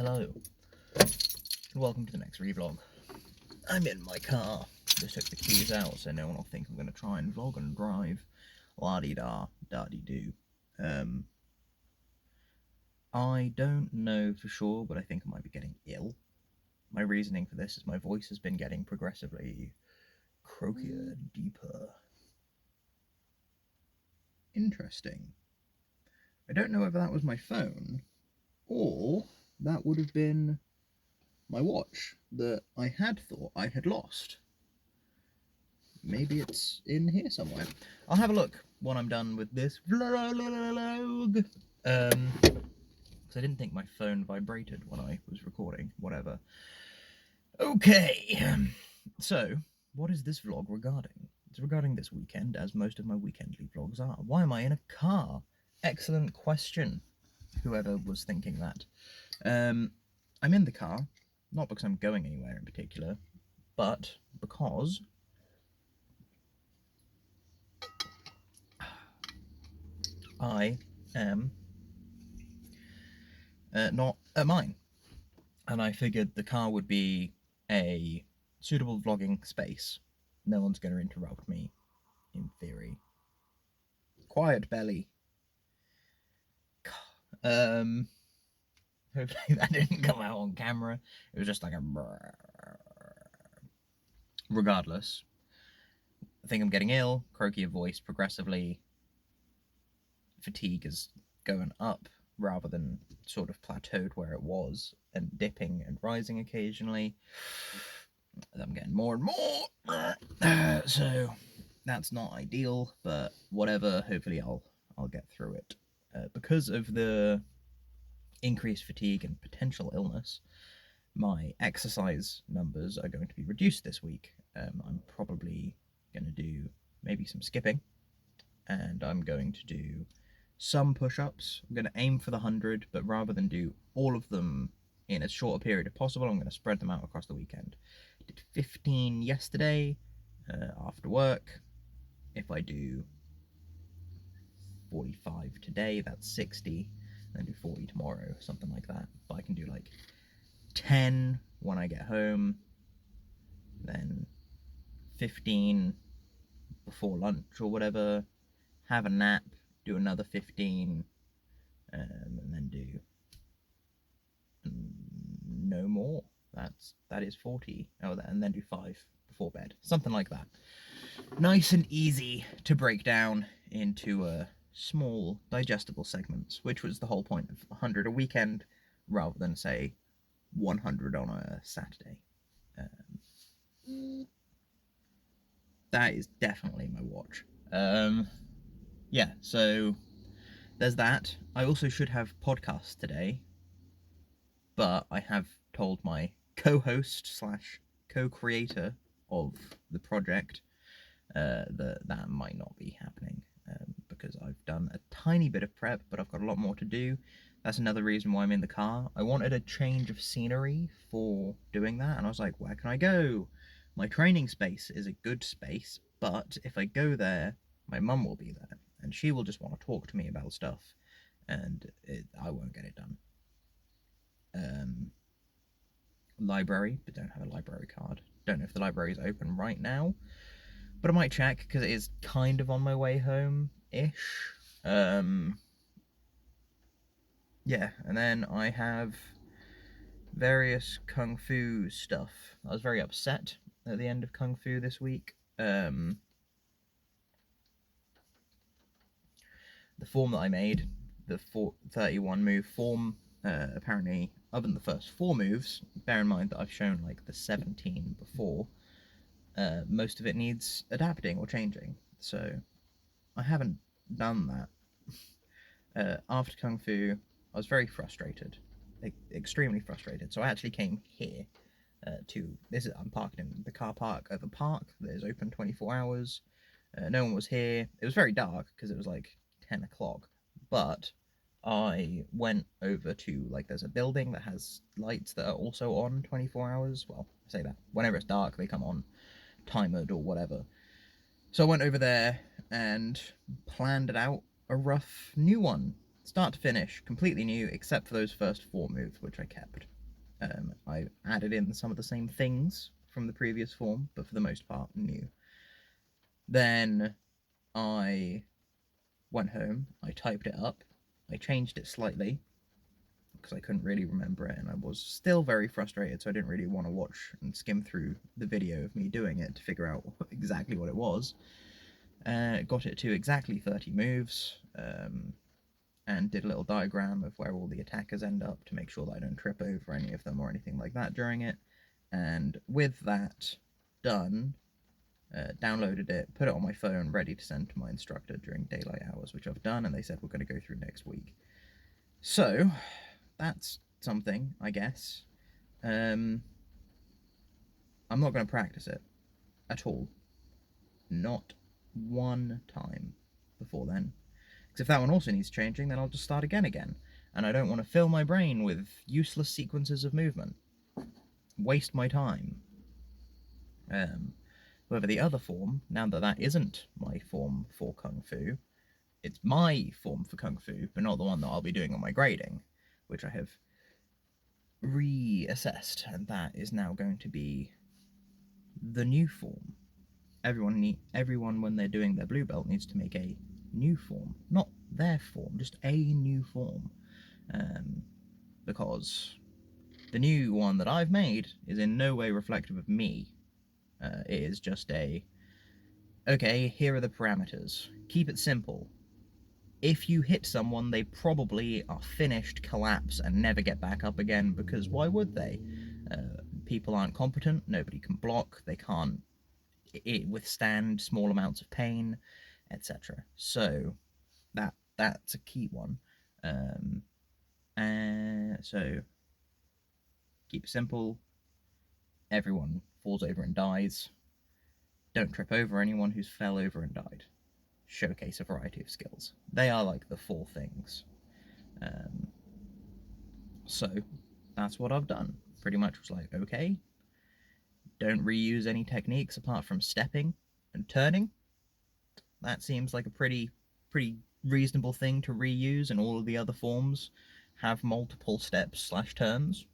Hello, and welcome to the Next ReeVlog. I'm in my car. Just took the keys out so no one will think I'm going to try and vlog and drive. La-dee-da, da-dee-doo. I don't know for sure, but I think I might be getting ill. My reasoning for this is my voice has been getting progressively croakier, deeper. Interesting. I don't know whether that was my phone, or that would have been my watch that I had thought I had lost. Maybe it's in here somewhere. I'll have a look when I'm done with this vlog. Because I didn't think my phone vibrated when I was recording, whatever. Okay, so what is this vlog regarding? It's regarding this weekend, as most of my weekendly vlogs are. Why am I in a car? Excellent question, whoever was thinking that. I'm in the car, not because I'm going anywhere in particular, but because I am not at mine, and I figured the car would be a suitable vlogging space. No one's going to interrupt me, in theory. Quiet belly. Hopefully that didn't come out on camera. It was just like a brrr. Regardless, I think I'm getting ill, croaky of voice progressively. Fatigue is going up rather than sort of plateaued where it was and dipping and rising occasionally. I'm getting more and more, so that's not ideal, but whatever. Hopefully I'll get through it. Because of the increased fatigue and potential illness, my exercise numbers are going to be reduced this week. I'm probably going to do maybe some skipping, and I'm going to do some push-ups. I'm going to aim for the 100, but rather than do all of them in as short a period as possible, I'm going to spread them out across the weekend. I did 15 yesterday after work. If I do 45 today, that's 60, then do 40 tomorrow, something like that. But I can do like 10 when I get home, then 15 before lunch or whatever, have a nap, do another 15, and then do no more. That is 40. Oh, and then do 5 before bed, something like that. Nice and easy to break down into small digestible segments, which was the whole point of 100 a weekend rather than say 100 on a Saturday. That is definitely my watch. Yeah, so there's that. I also should have podcasts today, but I have told my co-host slash co-creator of the project that might not be happening because I've done a tiny bit of prep, but I've got a lot more to do. That's another reason why I'm in the car. I wanted a change of scenery for doing that, and I was like, where can I go? My training space is a good space, but if I go there, my mum will be there, and she will just want to talk to me about stuff, and I won't get it done. Library, but don't have a library card. Don't know if the library is open right now, but I might check because it is kind of on my way home-ish. Yeah, and then I have various Kung Fu stuff. I was very upset at the end of Kung Fu this week. The form that I made, the 31 move form, apparently, other than the first 4 moves, bear in mind that I've shown like the 17 before, most of it needs adapting or changing. So I haven't done that. After Kung Fu, I was very frustrated, extremely frustrated. So I actually came here I'm parked in the car park of a park that is open 24 hours. No one was here. It was very dark because it was like 10 o'clock, but I went over to, like, there's a building that has lights that are also on 24 hours. Well, I say that. Whenever it's dark, they come on timered or whatever. So I went over there and planned it out a rough new one. start to finish, completely new, except for those first 4 moves, which I kept. I added in some of the same things from the previous form, but for the most part, new. Then I went home, I typed it up, I changed it slightly, because I couldn't really remember it, and I was still very frustrated, so I didn't really want to watch and skim through the video of me doing it to figure out exactly what it was. Got it to exactly 30 moves, and did a little diagram of where all the attackers end up to make sure that I don't trip over any of them or anything like that during it. And with that done, downloaded it, put it on my phone, ready to send to my instructor during daylight hours, which I've done, and they said we're going to go through next week. So, that's something, I guess. I'm not going to practice it at all. Not one time before then. Because if that one also needs changing, then I'll just start again. And I don't want to fill my brain with useless sequences of movement. Waste my time. However, the other form, now that that isn't my form for Kung Fu, it's my form for Kung Fu, but not the one that I'll be doing on my grading, which I have reassessed, and that is now going to be the new form. Everyone when they're doing their blue belt needs to make a new form, not their form, just a new form, because the new one that I've made is in no way reflective of me. It is just okay, here are the parameters. Keep it simple. If you hit someone, they probably are finished, collapse, and never get back up again, because why would they? People aren't competent, nobody can block, they can't withstand small amounts of pain, etc. So that's a key one. So keep it simple. Everyone falls over and dies. Don't trip over anyone who's fell over and died. Showcase a variety of skills. They are like the 4 things. So that's what I've done. Pretty much was like, okay, don't reuse any techniques apart from stepping and turning. That seems like a pretty reasonable thing to reuse, and all of the other forms have multiple steps / turns.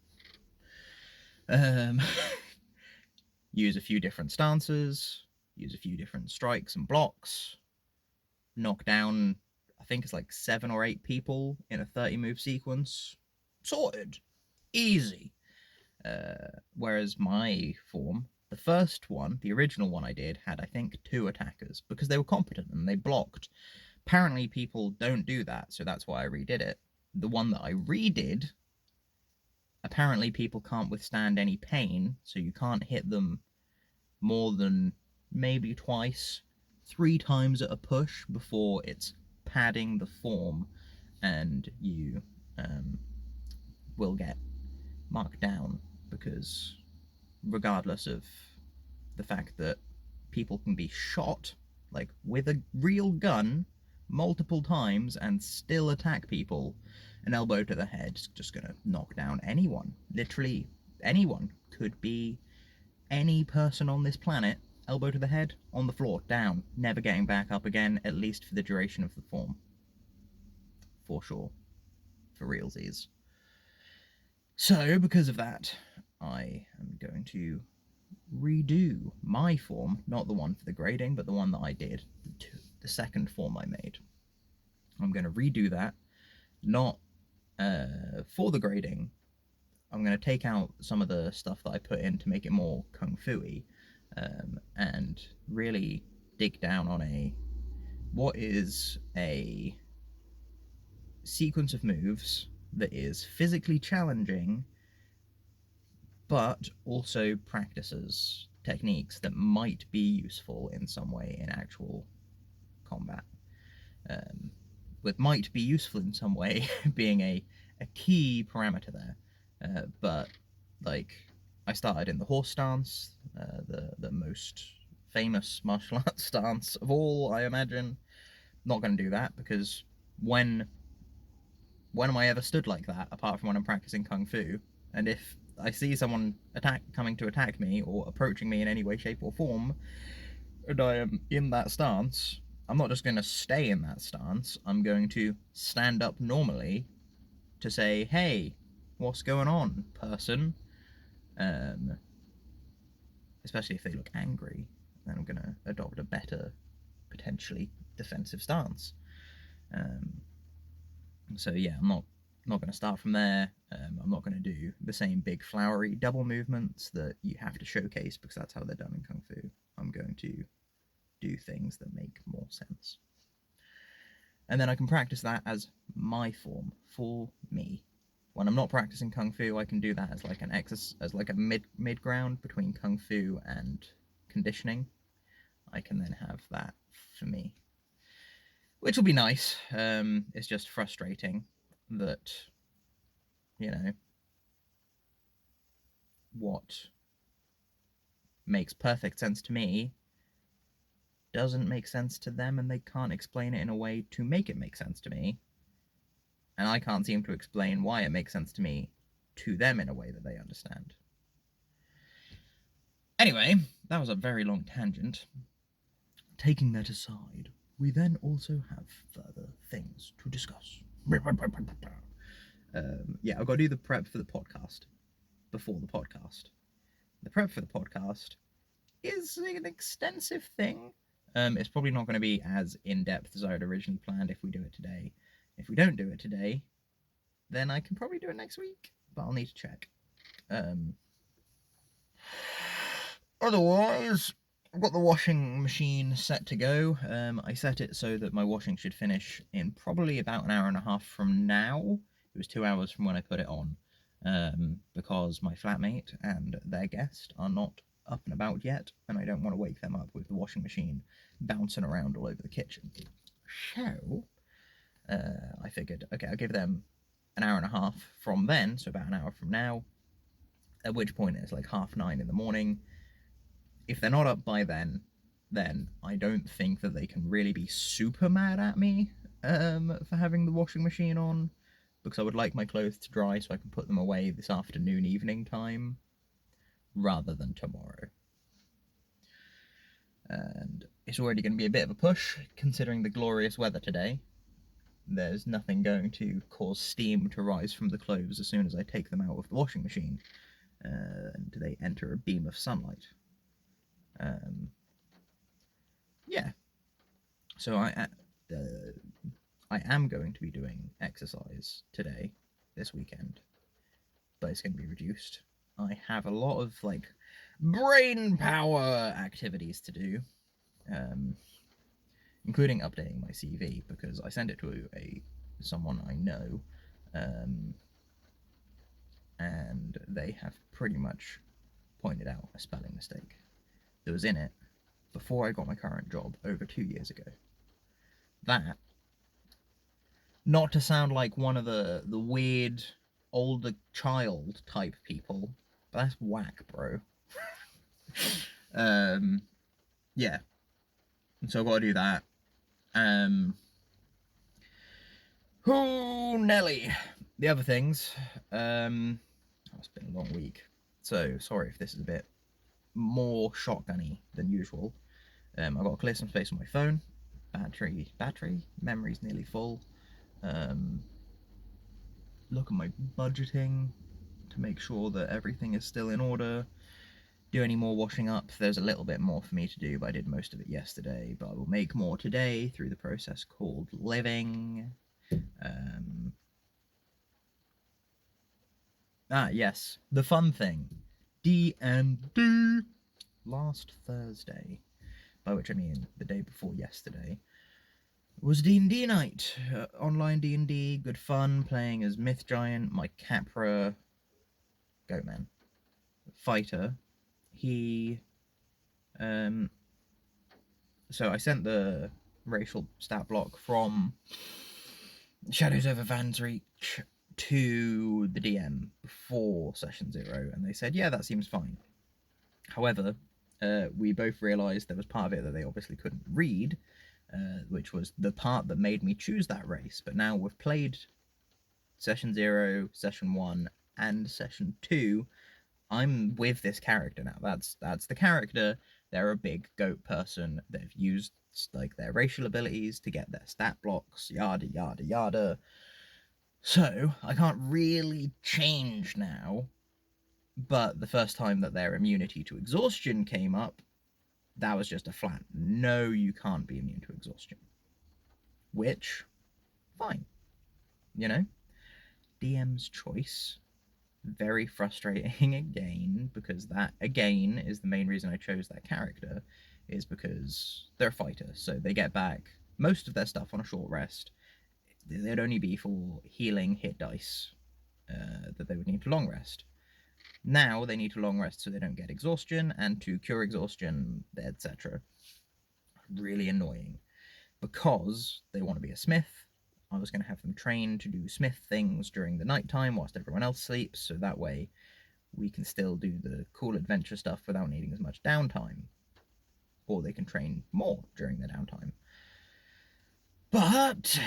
Use a few different stances, use a few different strikes and blocks, knock down, I think it's like 7 or 8 people in a 30 move sequence. Sorted. Easy. Whereas my form, the first one, the original one I did, had I think 2 attackers because they were competent and they blocked. Apparently people don't do that, so that's why I redid it. The one that I redid, apparently people can't withstand any pain, so you can't hit them more than maybe twice, 3 times at a push before it's padding the form, and you will get marked down, because regardless of the fact that people can be shot, like with a real gun, multiple times and still attack people, an elbow to the head's just gonna knock down anyone. Literally anyone. Could be any person on this planet, elbow to the head, on the floor, down, never getting back up again, at least for the duration of the form. For sure. For realsies. So, because of that, I am going to redo my form, not the one for the grading, but the one that I did, the second form I made. I'm going to redo that, not for the grading. I'm going to take out some of the stuff that I put in to make it more kung fu-y, and really dig down on what is a sequence of moves that is physically challenging, but also practices techniques that might be useful in some way in actual combat. With might be useful in some way being a key parameter there. But like, I started in the horse stance, the most famous martial arts stance of all, I imagine. Not going to do that, because when am I ever stood like that apart from when I'm practicing kung fu? And if I see someone coming to attack me or approaching me in any way, shape, or form, and I am in that stance, I'm not just going to stay in that stance. I'm going to stand up normally to say, hey, what's going on, person? Especially if they look angry, then I'm going to adopt a better, potentially defensive stance. So yeah, I'm not going to start from there. I'm not going to do the same big flowery double movements that you have to showcase because that's how they're done in Kung Fu. I'm going to do things that make more sense. And then I can practice that as my form, for me. When I'm not practicing Kung Fu, I can do that as like an exercise, as like a mid ground between Kung Fu and conditioning. I can then have that for me, which will be nice. It's just frustrating that, you know, what makes perfect sense to me doesn't make sense to them, and they can't explain it in a way to make it make sense to me. And I can't seem to explain why it makes sense to me to them in a way that they understand. Anyway, that was a very long tangent. Taking that aside, we then also have further things to discuss. Yeah, I've got to do the prep for the podcast before the podcast. The prep for the podcast is an extensive thing. It's probably not going to be as in-depth as I had originally planned if we do it today. If we don't do it today, then I can probably do it next week, but I'll need to check. Otherwise, I've got the washing machine set to go. I set it so that my washing should finish in probably about an hour and a half from now. It was 2 hours from when I put it on, because my flatmate and their guest are not up and about yet, and I don't want to wake them up with the washing machine bouncing around all over the kitchen. So, I figured, okay, I'll give them an hour and a half from then, so about an hour from now, at which point it's like 9:30 in the morning. If they're not up by then I don't think that they can really be super mad at me for having the washing machine on, because I would like my clothes to dry so I can put them away this afternoon, evening time, rather than tomorrow. And it's already going to be a bit of a push, considering the glorious weather today. There's nothing going to cause steam to rise from the clothes as soon as I take them out of the washing machine, and they enter a beam of sunlight. Yeah. So I am going to be doing exercise today, this weekend, but it's going to be reduced. I have a lot of like brain power activities to do, including updating my CV because I sent it to someone I know, and they have pretty much pointed out a spelling mistake that was in it before I got my current job over 2 years ago. That, not to sound like one of the weird older child type people, but that's whack, bro. Yeah. So I've got to do that. Oh, Nelly. The other things, it's been a long week, so sorry if this is a bit more shotgunny than usual. I've got to clear some space on my phone. Memory's nearly full. Look at my budgeting to make sure that everything is still in order. Do any more washing up. There's a little bit more for me to do, but I did most of it yesterday. But I will make more today through the process called living. Yes, the fun thing. D&D last Thursday, by which I mean the day before yesterday, was D&D night. Online D&D, good fun, playing as Myth Giant, my Capra Goatman fighter. He, so I sent the racial stat block from Shadows over Van's Reach to the DM before session 0, and they said, yeah, that seems fine. However, we both realised there was part of it that they obviously couldn't read, which was the part that made me choose that race. But now we've played session 0, session 1, and session 2. I'm with this character now. That's the character. they're a big goat person. They've used like their racial abilities to get their stat blocks, yada yada yada. So I can't really change now. But the first time that their immunity to exhaustion came up, that was just a flat no, you can't be immune to exhaustion. Which, fine, you know? DM's choice. Very frustrating again, because that, again, is the main reason I chose that character, is because they're a fighter, so they get back most of their stuff on a short rest. It'd only be for healing hit dice that they would need to long rest. Now they need to long rest so they don't get exhaustion, and to cure exhaustion, etc. Really annoying. Because they want to be a smith, I was going to have them train to do smith things during the nighttime whilst everyone else sleeps, so that way we can still do the cool adventure stuff without needing as much downtime. Or they can train more during the downtime. But,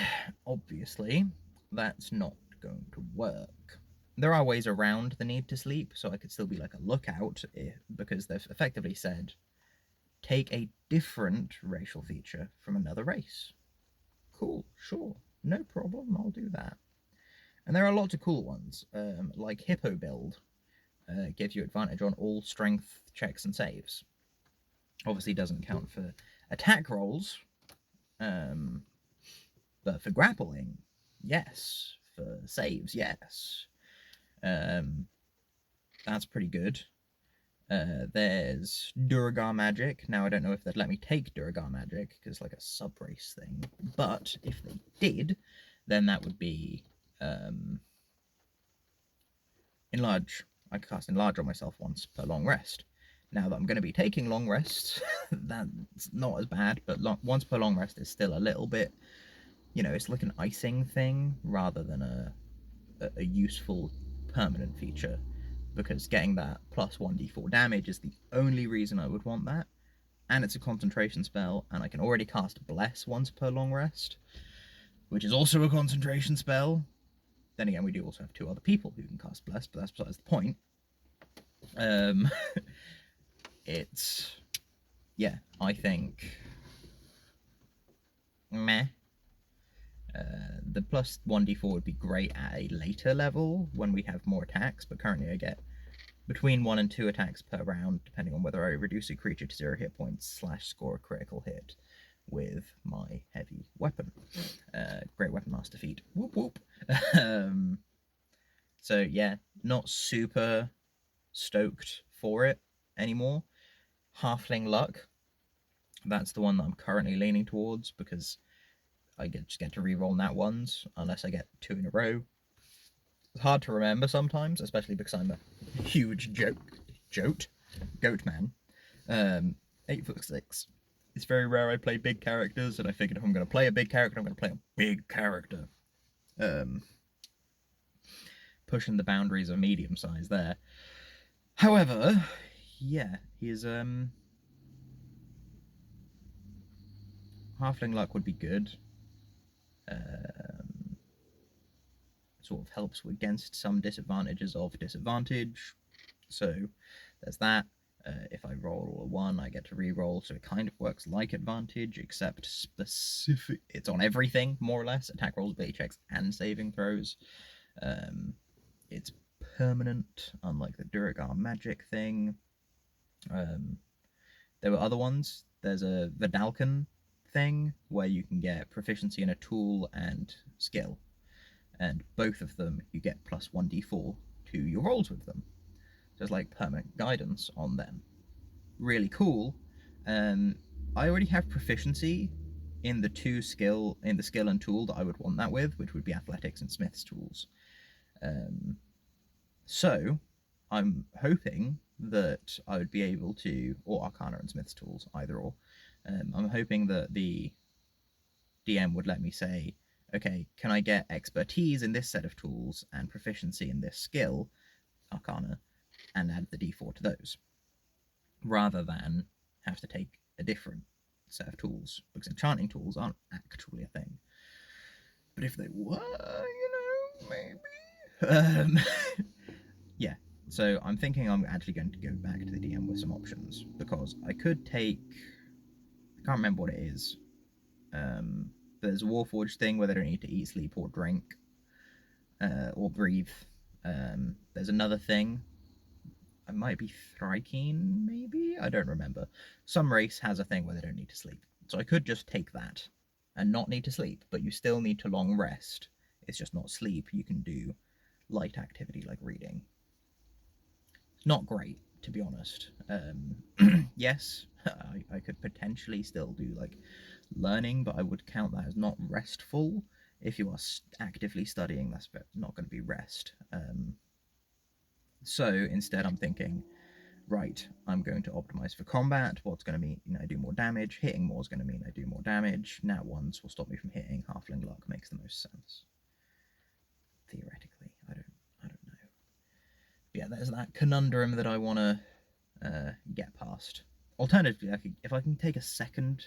obviously, that's not going to work. There are ways around the need to sleep, so I could still be like a lookout, because they've effectively said, take a different racial feature from another race. Cool, sure, no problem, I'll do that. And there are lots of cool ones, like Hippo Build gives you advantage on all strength checks and saves. Obviously doesn't count for attack rolls, but for grappling, yes. For saves, yes. That's pretty good. There's Duragar Magic. Now, I don't know if they'd let me take Duragar Magic, because it's like a sub-race thing. But if they did, then that would be Enlarge. I could cast Enlarge on myself once per long rest. Now that I'm going to be taking long rests, that's not as bad, but once per long rest is still a little bit, you know, it's like an icing thing rather than a useful permanent feature, because getting that plus 1d4 damage is the only reason I would want that, and it's a concentration spell, and I can already cast Bless once per long rest, which is also a concentration spell. Then again, we do also have 2 other people who can cast Bless, but that's besides the point. It's, yeah, I think meh. The plus 1d4 would be great at a later level when we have more attacks, but currently I get between 1 and 2 attacks per round, depending on whether I reduce a creature to 0 hit points / score a critical hit with my heavy weapon. Great Weapon Master feat. Whoop whoop. So yeah, not super stoked for it anymore. Halfling Luck, that's the one that I'm currently leaning towards, because I just get to reroll nat ones unless I get 2 in a row. It's hard to remember sometimes, especially because I'm a huge goat man. 8'6". It's very rare I play big characters, and I figured if I'm going to play a big character, I'm going to play a big character. Pushing the boundaries of medium size there. However, yeah, he's Halfling Luck would be good. Sort of helps against some disadvantages of disadvantage. So there's that. If I roll a 1, I get to re-roll, so it kind of works like advantage, except specific. It's on everything, more or less. Attack rolls, ability checks, and saving throws. It's permanent, unlike the Duragar Magic thing. There were other ones. There's a Vidalcan thing, where you can get proficiency in a tool and skill. And both of them, you get plus 1d4 to your rolls with them. So it's like permanent guidance on them. Really cool. I already have proficiency in the skill and tool that I would want that with, which would be athletics and smith's tools. So I'm hoping that I would be able to, or arcana and smith's tools, either or. I'm hoping that the DM would let me say, okay, can I get expertise in this set of tools and proficiency in this skill, arcana, and add the d4 to those, rather than have to take a different set of tools, because enchanting tools aren't actually a thing. But if they were, you know, maybe. Yeah, So I'm thinking I'm actually going to go back to the DM with some options, because I could take, I can't remember what it is. There's a Warforged thing where they don't need to eat, sleep, or drink, or breathe. There's another thing. It might be Thrykeen, maybe? I don't remember. Some race has a thing where they don't need to sleep. So I could just take that and not need to sleep, but you still need to long rest. It's just not sleep. You can do light activity like reading. It's not great, to be honest. Yes, I could potentially still do like learning, but I would count that as not restful. If you are actively studying, that's not going to be rest. So instead, I'm thinking, right, I'm going to optimize for combat. What's going to mean I do more damage? Hitting more is going to mean I do more damage. Nat ones will stop me from hitting. Halfling luck makes the most sense. Theoretically, I don't know. But yeah, there's that conundrum that I want to get past. Alternatively, if I can take a second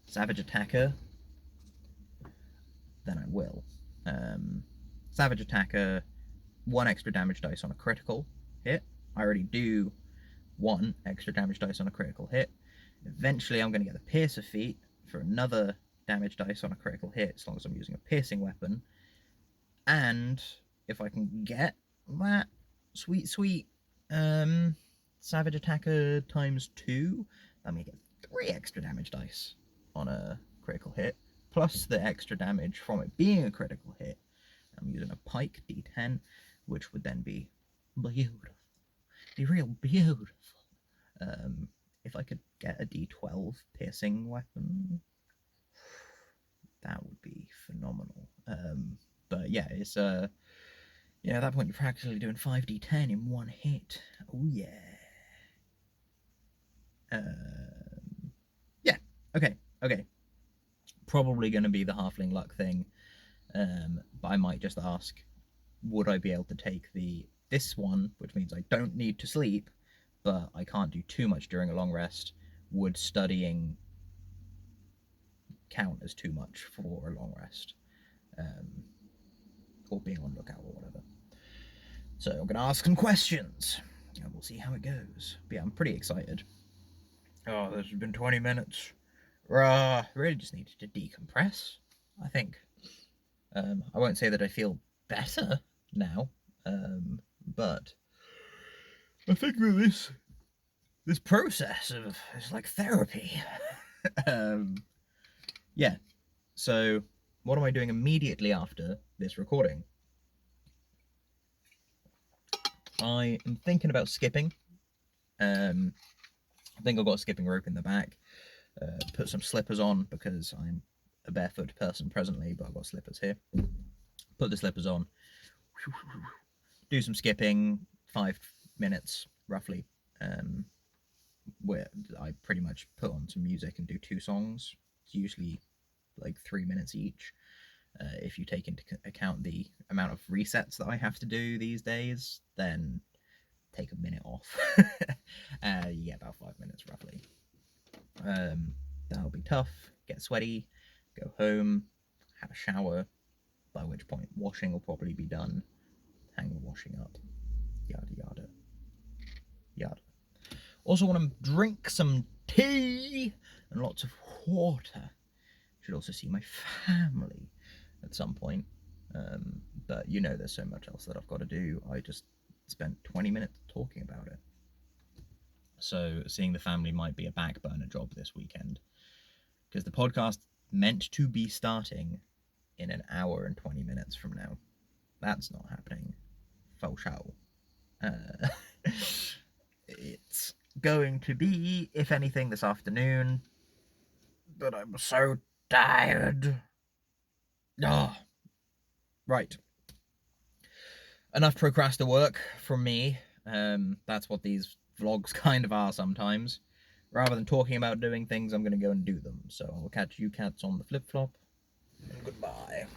Savage Attacker, then I will. Savage Attacker, 1 extra damage dice on a critical hit. I already do 1 extra damage dice on a critical hit. Eventually, I'm going to get the Piercer feat for another damage dice on a critical hit, as long as I'm using a piercing weapon. And if I can get that sweet Savage Attacker times 2, I'm going to get 3 extra damage dice on a critical hit, plus the extra damage from it being a critical hit. I'm using a pike d10, which would then be beautiful. Be real beautiful. If I could get a d12 piercing weapon, that would be phenomenal. But yeah, it's at that point you're practically doing 5d10 in one hit. Oh yeah. Yeah. Okay. Probably going to be the halfling luck thing. But I might just ask, would I be able to take this one, which means I don't need to sleep, but I can't do too much during a long rest? Would studying count as too much for a long rest? Or being on lookout or whatever. So I'm going to ask some questions, and we'll see how it goes. But yeah, I'm pretty excited. Oh, this has been 20 minutes. Really just needed to decompress, I think. I won't say that I feel better now, but I think that this process is like therapy. Yeah. So, what am I doing immediately after this recording? I am thinking about skipping. I think I've got a skipping rope in the back. Put some slippers on because I'm a barefoot person presently, but I've got slippers here. Put the slippers on. Do some skipping, 5 minutes roughly. Where I pretty much put on some music and do 2 songs. It's usually like 3 minutes each. If you take into account the amount of resets that I have to do these days, then take a minute off. You get about 5 minutes roughly. That'll be tough. Get sweaty, go home, have a shower, by which point washing will probably be done. Hang the washing up. Yada yada. Yada. Also want to drink some tea and lots of water. Should also see my family at some point. But there's so much else that I've got to do. I just spent 20 minutes talking about it. So seeing the family might be a back burner job this weekend, because the podcast meant to be starting in an hour and 20 minutes from now. That's not happening. Faux show. It's going to be, if anything, this afternoon. But I'm so tired. Ah, right. Enough procrastinating work from me. That's what these vlogs kind of are sometimes. Rather than talking about doing things, I'm going to go and do them. So I'll catch you cats on the flip-flop. And goodbye.